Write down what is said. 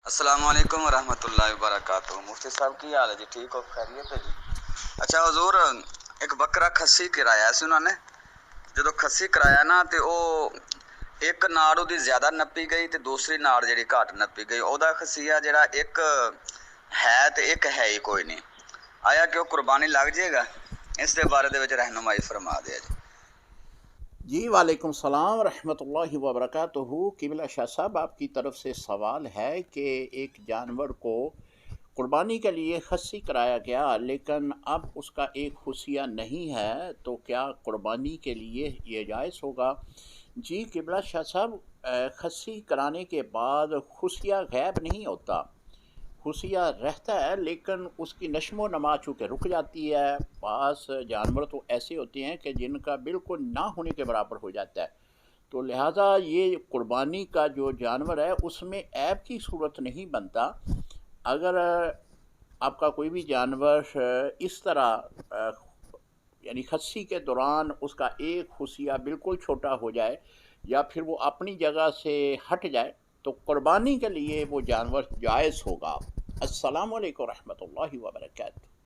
السلام علیکم ورحمۃ اللہ وبرکاتہ۔ مفتی صاحب کی حال ہے جی؟ ٹھیک ہو؟ خیریت ہے جی؟ اچھا حضور، ایک بکرا کھسی کرایا سی انہوں نے، جدو کھسی کرایا نا تے او ایک ناڑ دی زیادہ نپی گئی تے دوسری ناڑ جڑی گھٹ نپی گئی۔ او دا خسیہ جڑا ایک ہے تے ایک ہے ہی کوئی نہیں، آیا کہ وہ قربانی لگ جائے گا؟ اس دے بارے دے وچ رہنمائی فرما دیا جی۔ جی وعلیکم السلام ورحمۃ اللہ وبرکاتہ۔ قبلہ شاہ صاحب، آپ کی طرف سے سوال ہے کہ ایک جانور کو قربانی کے لیے خصی کرایا گیا لیکن اب اس کا ایک خصیہ نہیں ہے، تو کیا قربانی کے لیے یہ جائز ہوگا؟ جی قبلہ شاہ صاحب، خصی کرانے کے بعد خصیہ غائب نہیں ہوتا، خصیہ رہتا ہے، لیکن اس کی نشو و نما چونکہ رک جاتی ہے۔ بعض جانور تو ایسے ہوتے ہیں کہ جن کا بالکل نہ ہونے کے برابر ہو جاتا ہے، تو لہٰذا یہ قربانی کا جو جانور ہے اس میں عیب کی صورت نہیں بنتا۔ اگر آپ کا کوئی بھی جانور اس طرح یعنی خصی کے دوران اس کا ایک خصیہ بالکل چھوٹا ہو جائے یا پھر وہ اپنی جگہ سے ہٹ جائے تو قربانی کے لیے وہ جانور جائز ہوگا۔ السلام علیکم ورحمۃ اللہ وبرکاتہ۔